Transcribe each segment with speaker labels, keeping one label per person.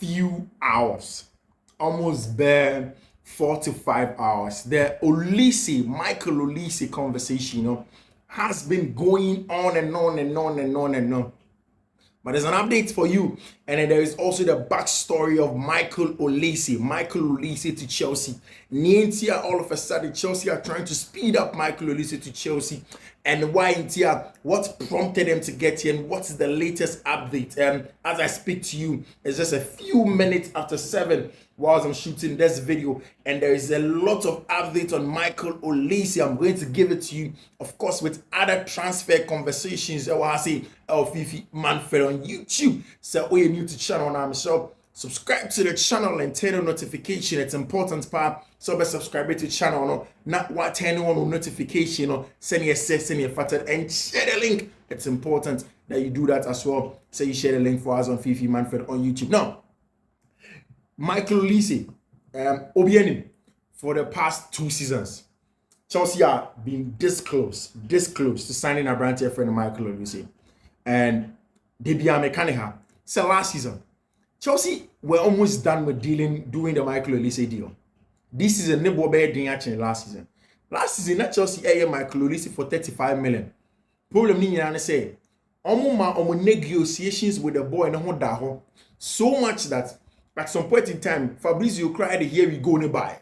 Speaker 1: few hours, almost bare 4 to 5 hours, the Olise, Michael Olise conversation, has been going on and on and on and on and on. But there's an update for you. And then there is also the backstory of Michael Olise to Chelsea. Nientia, all of a sudden, Chelsea are trying to speed up Michael Olise to Chelsea. And why Intia, what prompted them to get here, and what's the latest update? As I speak to you, it's just a few minutes after 7 whilst I'm shooting this video, and there is a lot of updates on Michael Olise. I'm going to give it to you, of course, with other transfer conversations. I say Fiifi-Manfred on YouTube. So you're new to the channel now, so subscribe to the channel and turn on notification. It's important part. So be subscribe to the channel, no, not what turn on notification, or send your fatted and share the link. It's important that you do that as well. So you share the link for us on Fiifi-Manfred on YouTube. Now, Michael Olise, Obianim, for the past 2 seasons, Chelsea are being this close to signing a brand friend Michael Olise, and they be a mechanic. So last season, Chelsea were almost done with doing the Michael Olise deal. This season, Nebo bear doing actually last season. Last season, that Chelsea air Michael Olise for 35 million. Problem ni yana say, omo negotiations with the boy no daho so much that at some point in time, Fabrizio cried, "Here we go, nearby."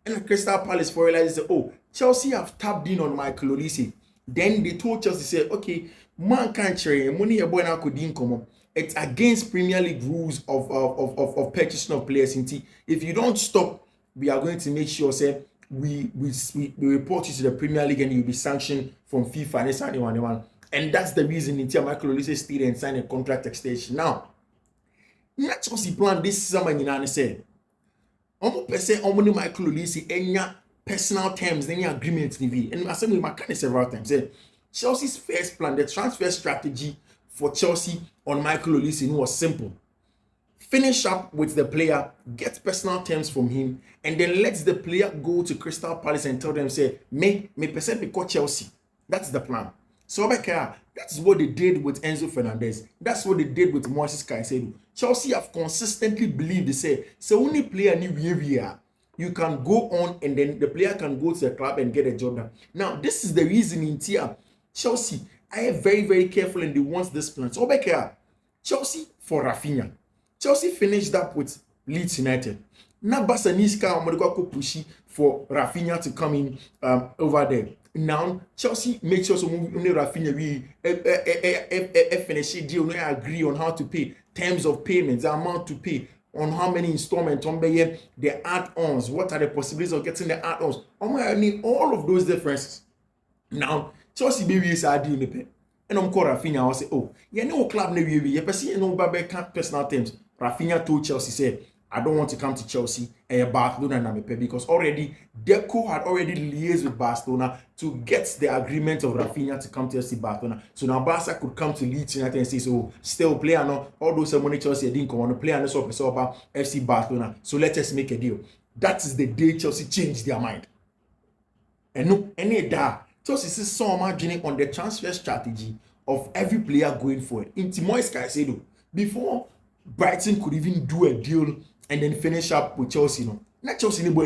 Speaker 1: And the Crystal Palace for realized, "Oh, Chelsea have tapped in on Michael Olise." Then they told Chelsea, "Say, okay, man can't share money. A boy now could come. It's against Premier League rules of purchasing of players. If you don't stop, we are going to make sure, say, we report you to the Premier League and you'll be sanctioned from FIFA and that's the reason until Michael Olise stayed and signed a contract extension. Now, not Chelsea plan this summer in said, almost person almost Michael Olise enya personal terms, any agreement TV. And I said we can several times. Say Chelsea's first plan, the transfer strategy for Chelsea on Michael Olise was simple. Finish up with the player, get personal terms from him, and then let the player go to Crystal Palace and tell them, say, me person me call Chelsea. That's the plan. So that's what they did with Enzo Fernandez. That's what they did with Moises Caicedo. Chelsea have consistently believed, they say, so only player new behavior, you can go on and then the player can go to the club and get a job done. Now, this is the reason in Tia, Chelsea, I am very, very careful and they want this plan. So Chelsea for Rafinha. Chelsea finished up with Leeds United. Now Basaniska Amodiko pushy for Rafinha to come in over there. Now Chelsea make sure so only Rafinha we finish deal. We agree on how to pay, terms of payments, the amount to pay, on how many installments, on the add-ons, what are the possibilities of getting the add-ons. I need all of those differences. Now Chelsea baby is a deal me. And I'm called Rafinha. I say, oh, you know club ne we. You person no personal terms. Rafinha told Chelsea, say, I don't want to come to Chelsea and Barcelona na me pay, because already Deco had already liaised with Barcelona to get the agreement of Rafinha to come to FC Barcelona. So now Barca could come to Leeds United and say, so still player no, all those money Chelsea didn't come on the player no so about FC Barcelona. So let us make a deal. That is the day Chelsea changed their mind. And no, any that Chelsea is so much on the transfer strategy of every player going forward. In Moises Caicedo, before Brighton could even do a deal and then finish up with Chelsea, no. Not Chelsea no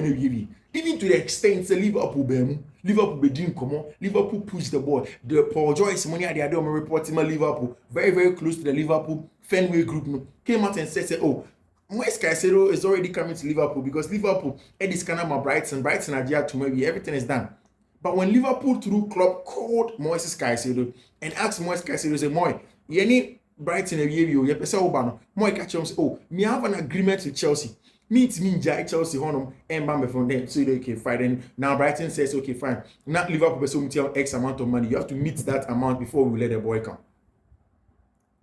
Speaker 1: even to the extent that Liverpool be doing come on. Liverpool push the ball. The Paul Joyce money at the other reporting Liverpool very, very close to the Liverpool Fenway group, no, came out and said, oh, Moises Caicedo is already coming to Liverpool because Liverpool this kind of Brighton are there to maybe everything is done. But when Liverpool through club called Moises Caicedo and asked Moises Caicedo, say, Moi, you need Brighton a year, you pesa obano. Moi catch him say, oh, me have an agreement with Chelsea. Meet me jai Chelsea honum and bam from them. So okay, fine. Then now Brighton says, okay, fine. Not Liverpool so tell X amount of money. You have to meet that amount before we let the boy come.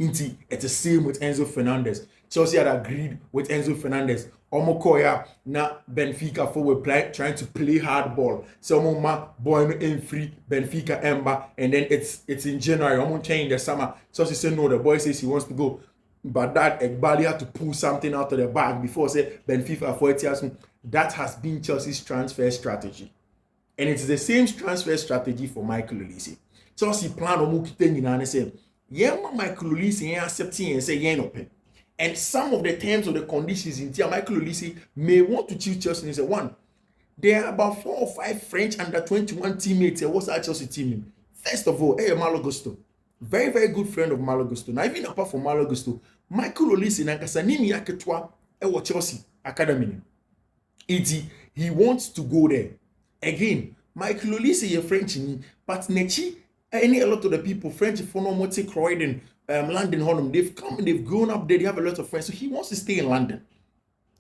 Speaker 1: Inti, it's the same with Enzo Fernandez. Chelsea had agreed with Enzo Fernandez. Omokoya na Benfica forward trying to play hardball. So Omoma boy in free Benfica Ember, and then it's in January. I'm change the summer. Chelsea said no. The boy says he wants to go, but that Egbali had to pull something out of the bag before say Benfica for 8 years. That has been Chelsea's transfer strategy, and it's the same transfer strategy for Michael Olise. Chelsea plan on moving in and say, yeah, Michael Olise accepting and say yeah no pay. And some of the terms or the conditions in here, Michael Olise may want to choose Chelsea. And say, one, there are about 4 or 5 French under 21 teammates. What's our Chelsea team? First of all, Malo Gusto. Very, very good friend of Malo Gusto. Now, even apart from Malo Gusto, Michael Olise nankasa nimi yake twa Chelsea Academy. He wants to go there. Again, Michael Olise is French, but Nechi, a lot of the people, French, Fonomote, Croydon, London, Holland, they've come and they've grown up there, they have a lot of friends, so he wants to stay in London.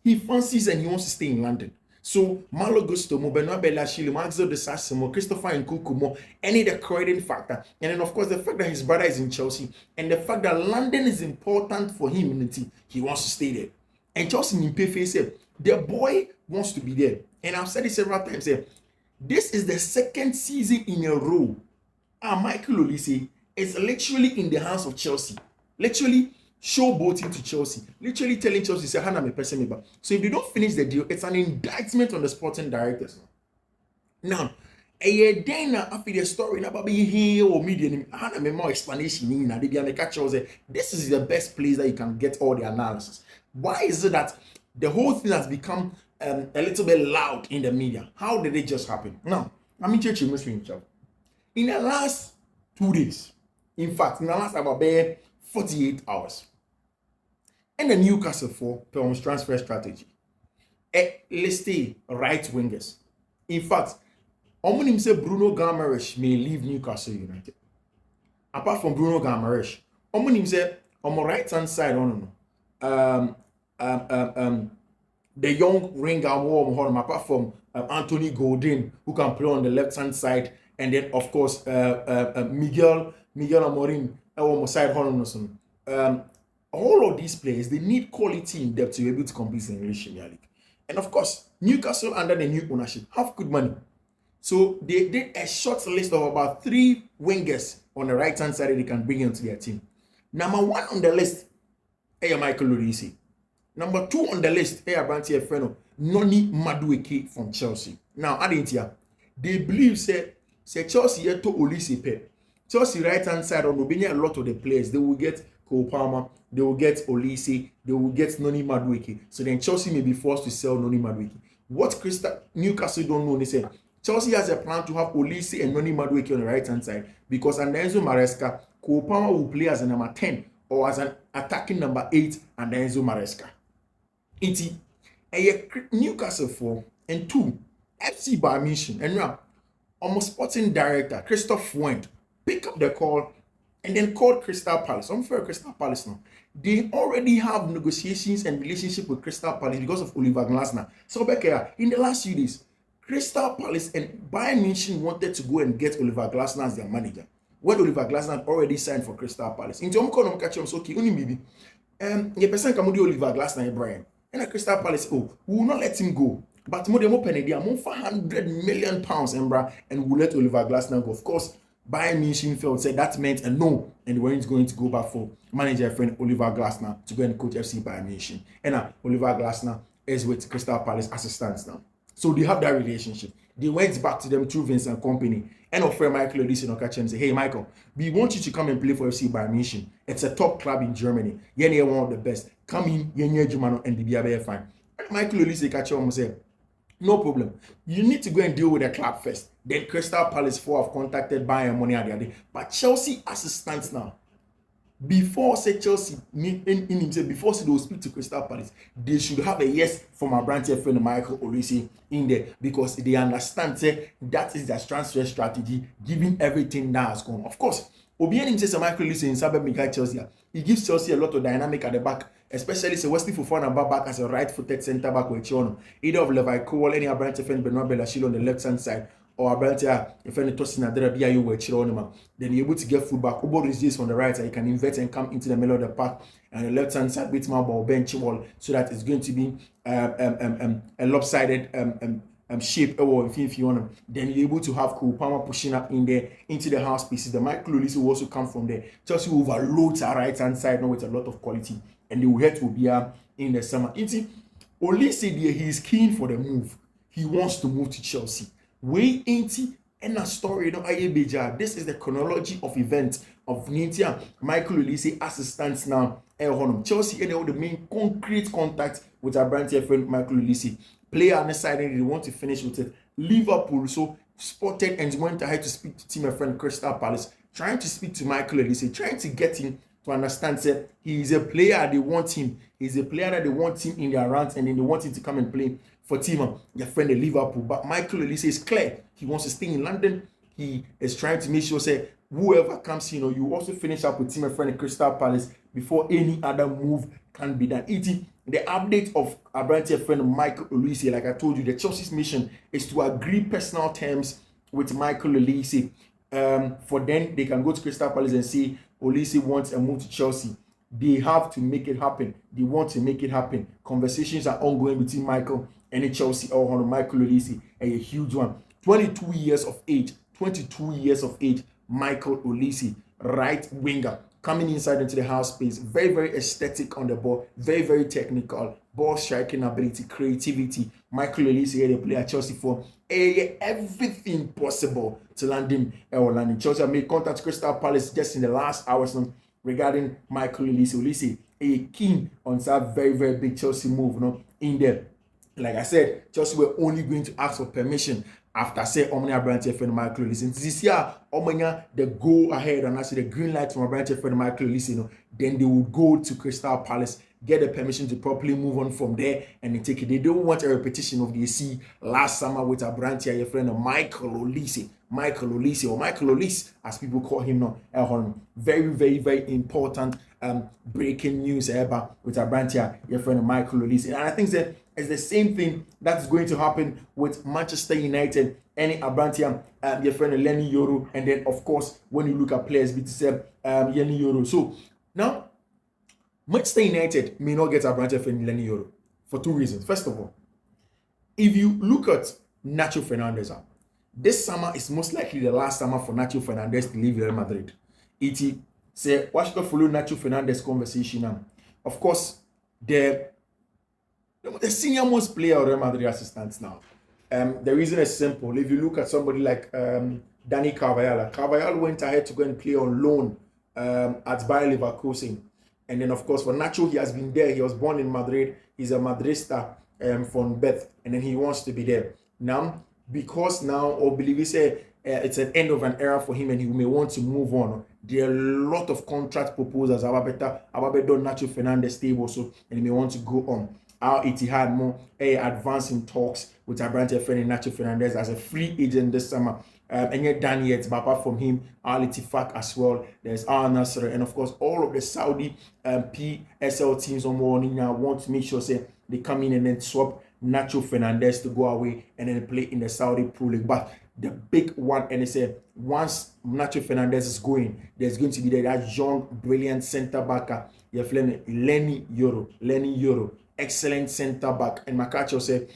Speaker 1: He fancies and he wants to stay in London. So, Malo Gusto, Benoit Belachille, Maxo de Sassimo, Christopher Nkukumo, any the Croydon factor, and then of course the fact that his brother is in Chelsea, and the fact that London is important for him in the team, he wants to stay there. And Chelsea in Pefe said, the boy wants to be there. And I've said it several times here. This is the second season in a row. Michael Olise is literally in the hands of Chelsea. Literally showboating to Chelsea. Literally telling Chelsea, say, Hana me person. So if they don't finish the deal, it's an indictment on the sporting directors. Now, a year then after the story, now be here or media, Hana me more explanation. This is the best place that you can get all the analysis. Why is it that the whole thing has become a little bit loud in the media? How did it just happen? Now, I'm in church in the last 2 days, in fact, in the last about 48 hours, and the Newcastle for Pelham's transfer strategy, listed right wingers. In fact, Omonim say Bruno Guimaraes may leave Newcastle United. Apart from Bruno Guimaraes, Omonim say on the right hand side, the young ringer apart from Anthony Gordon, who can play on the left hand side, and then of course Miguel Amorim on side all of these players, they need quality in depth to be able to compete in the English Premier League. And of course, Newcastle under the new ownership have good money. So they did a short list of about 3 wingers on the right hand side that they can bring into their team. Number 1 on the list, Michael Olise. Number 2 on the list, Branty Efreno, Noni Madueke from Chelsea. Now, Adintia, they believe say Chelsea here to Olise pay. Chelsea right hand side on Obenya a lot of the players. They will get Cole Palmer, they will get Olise, they will get Noni Madueke. So then Chelsea may be forced to sell Noni Madueke. What Newcastle don't know, they say Chelsea has a plan to have Olise and Noni Madueke on the right hand side because under Enzo Maresca, Cole Palmer will play as a number 10 or as an attacking number 8 under Enzo Maresca. Iti Newcastle 4 and 2 FC Bayern Munich and now almost sporting director Christoph went pick up the call and then called Crystal Palace. I'm for Crystal Palace now. They already have negotiations and relationship with Crystal Palace because of Oliver Glasner. So back here in the last few days, Crystal Palace and Bayern Munich wanted to go and get Oliver Glasner as their manager. When Oliver Glasner had already signed for Crystal Palace. In Tom Conum catch so okay, only maybe the person can do Oliver Glasner Brian. And a Crystal Palace, we will not let him go. But more than more for £100 million, and we'll let Oliver Glasner go. Of course, Bayern Munich felt said that meant a no, and they weren't going to go back for manager friend Oliver Glasner to go and coach FC Bayern Munich. And Oliver Glasner is with Crystal Palace as it stands now. So they have that relationship. They went back to them through Vincent Kompany and offer Michael Olise and catch him and say, hey Michael, we want you to come and play for FC Bayern Munich. It's a top club in Germany. You're one of the best. Come in, you're German and be fine. And Michael Olise catch him and say, no problem. You need to go and deal with the club first. Then Crystal Palace 4 have contacted Bayern money at the other day. But Chelsea as it stands now, before say Chelsea in himself, before say they will speak to Crystal Palace, they should have a yes from our branch friend Michael Olise in there because they understand say that is their transfer strategy, given everything that has gone. Of course, Obian himself Michael Olise in Sabah Mika Chelsea. He gives Chelsea a lot of dynamic at the back, especially say Wesley Fofana back as a right-footed centre back with Chiono. Either of Levi Cole, any branch friend Benoit Belachille on the left hand side. Or branch if any tossing at the you were Chilonima, then you're able to get fullback. Obo is this on the right, and you can invert and come into the middle of the park and the left hand side with my ball bench wall, so that it's going to be a lopsided shape or if you want. Then you're able to have Cole Palmer pushing up in there into the house pieces. The Michael Olise will also come from there. Chelsea will overload our right hand side now with a lot of quality, and they will head to be in the summer. Olise there, he is keen for the move. He wants to move to Chelsea. Way 80 and a story, this is the chronology of events of Nintia, Michael Olise assistants now. Chelsea and the main concrete contact with our brand friend Michael Olise. Player on the side and they want to finish with it. Liverpool so spotted and went ahead to speak to team friend Crystal Palace, trying to speak to Michael Olise, trying to get him to understand that he is a player they want him. He's a player that they want him in their ranks and then they want him to come and play for team their friend the Liverpool. But Michael Olise is clear. He wants to stay in London. He is trying to make sure say whoever comes in, you also finish up with team friend Crystal Palace before any other move can be done. The update of our brand friend Michael Olise, like I told you, the Chelsea's mission is to agree personal terms with Michael Olise. For then they can go to Crystal Palace and say Olise wants a move to Chelsea. They have to make it happen. They want to make it happen. Conversations are ongoing between Michael and Chelsea or Michael Olise, a huge one. 22 years of age, Michael Olise, right winger, coming inside into the half space, very, very aesthetic on the ball, very, very technical, ball striking ability, creativity. Michael Olise here, they play at Chelsea for everything possible to land him or landing. Chelsea have made contact with Crystal Palace just in the last hours regarding Michael Olise. Olise, keen on that very, very big Chelsea move, in there. Like I said, Chelsea were only going to ask for permission after say Omnia branch friend Michael Olise. This year, Omnia the go ahead and I see the green light from a branch friend Michael Olise, then they would go to Crystal Palace, get the permission to properly move on from there and then take it. They don't want a repetition of the AC last summer with a branch your friend Michael Olise, or Michael Olise, as people call him now. Very, very, very important breaking news ever with a branch your friend Michael Olise. And I think that it's the same thing that's going to happen with Manchester United, any Abrantia, your friend Lenny Yoro, and then of course when you look at players, BTC, Lenny Yoro. So now Manchester United may not get Abrantia friend Lenny Yoro for two reasons. First of all, if you look at Nacho Fernandez, this summer is most likely the last summer for Nacho Fernandez to leave Real Madrid. It say what should follow Nacho Fernandez conversation now. Of course, the senior most player of Real Madrid assistants now. The reason is simple. If you look at somebody like Dani Carvajal went ahead to go and play on loan at Bayer Leverkusen. And then, of course, for Nacho, he has been there. He was born in Madrid. He's a Madrista from birth. And then he wants to be there. Now, because now, or believe it say, it's an end of an era for him and he may want to move on. There are a lot of contract proposals. Ababedo Nacho Fernandez stable, so and he may want to go on. Al-Ittihad more advancing talks with Abrante friend Nacho Fernandez as a free agent this summer. And yet Daniel, but apart from him, Al-Ittifaq as well. There's Al Nassr, and of course all of the Saudi PSL teams on morning now want to make sure say they come in and then swap Nacho Fernandez to go away and then play in the Saudi Pro League. But the big one, and they say once Nacho Fernandez is going, there's going to be that young, brilliant centre back, Lenny Yoro, excellent centre back. And Makacho said,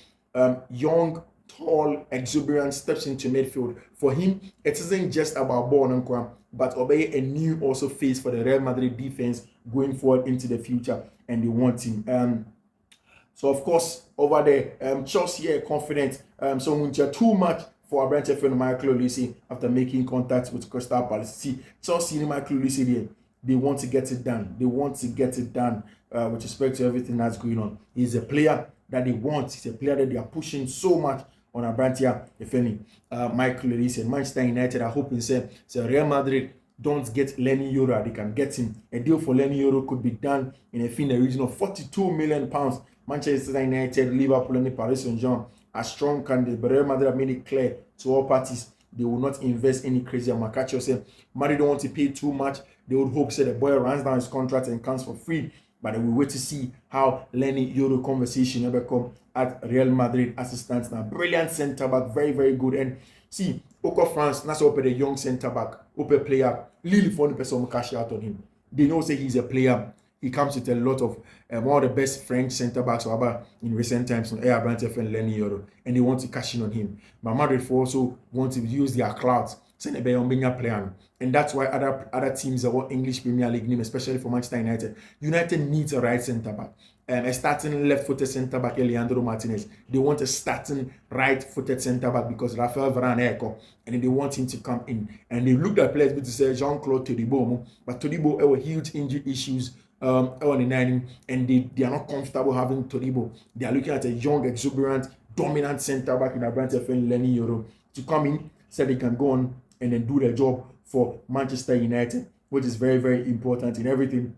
Speaker 1: young, tall, exuberant, steps into midfield. For him, it isn't just about ball and crime, but obey a new also face for the Real Madrid defense going forward into the future, and they want him. So of course, over there, Chelsea are confident. So Muncha too much for a branch friend Michael Olise after making contact with Crystal Palace. See, Chelsea and Michael Olise there, they want to get it done. They want to get it done with respect to everything that's going on. He's a player that they want. He's a player that they are pushing so much on a branch here, if any. Michael Olise and Manchester United are hoping say Real Madrid don't get Lenny Yoro. They can get him. A deal for Lenny Yoro could be done in a fee in the region of £42 million. Manchester United, Liverpool, and Paris Saint-Germain are strong candidates, but Real Madrid have made it clear to all parties they will not invest any crazy. Makacho said Madrid don't want to pay too much. They would hope say the boy runs down his contract and comes for free. But we wait to see how Lenny Yoro conversation ever come at Real Madrid assistants now. Brilliant centre back, very, very good. And see, Oko France, that's open the young centre back, open player, really funny person cash out on him. They know say he's a player. He comes with a lot of one of the best French centre backs in recent times on Air Brantef and Lenny Yoro, and they want to cash in on him. But Madrid also want to use their clout, and that's why other teams are English Premier League name, especially for Manchester United. United needs a right centre back. a starting left-footed centre back, Leandro Martinez. They want a starting right-footed centre back because Rafael Varane Echo, and then they want him to come in. And they looked at players to say Jean-Claude Todibo, but Todibo had huge injury issues on the 9, and they are not comfortable having Todibo. They are looking at a young, exuberant, dominant centre back in Abrante friend Lenny Euro to come in so they can go on and then do their job for Manchester United, which is very, very important in everything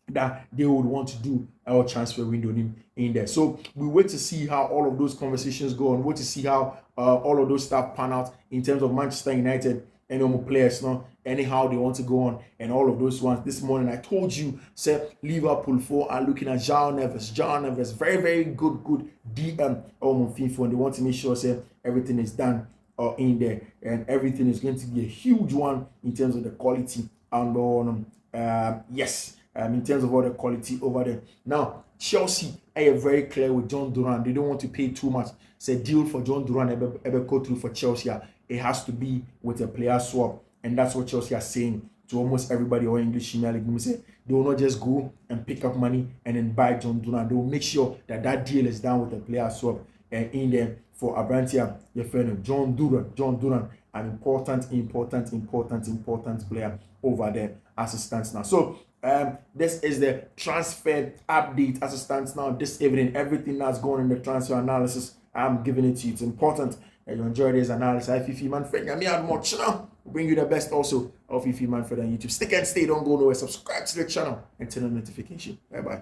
Speaker 1: that they would want to do our transfer window in there. So we wait to see how all of those conversations go on. Wait to see how all of those stuff pan out in terms of Manchester United and more players, anyhow they want to go on and all of those ones. This morning I told you, say Liverpool 4 are looking at João Neves, very, very good DM Fiifi, and they want to make sure say everything is done in there, and everything is going to be a huge one in terms of the quality and yes. In terms of all the quality over there. Now, Chelsea are very clear with John Duran. They don't want to pay too much. It's a deal for John Duran ever go through for Chelsea. It has to be with a player swap. And that's what Chelsea are saying to almost everybody or English Premier League. They will not just go and pick up money and then buy John Duran. They will make sure that that deal is done with a player swap. And in there for Abrantia, your friend John Duran, an important player over there as it stands now. So this is the transfer update as it stands now this evening. Everything that's going in the transfer analysis, I'm giving it to you. It's important that you enjoy this analysis. Fiifi-Manfred, and me add more channel. Bring you the best also of Fiifi-Manfred on YouTube. Stick and stay, don't go nowhere. Subscribe to the channel and turn on notification. Bye bye.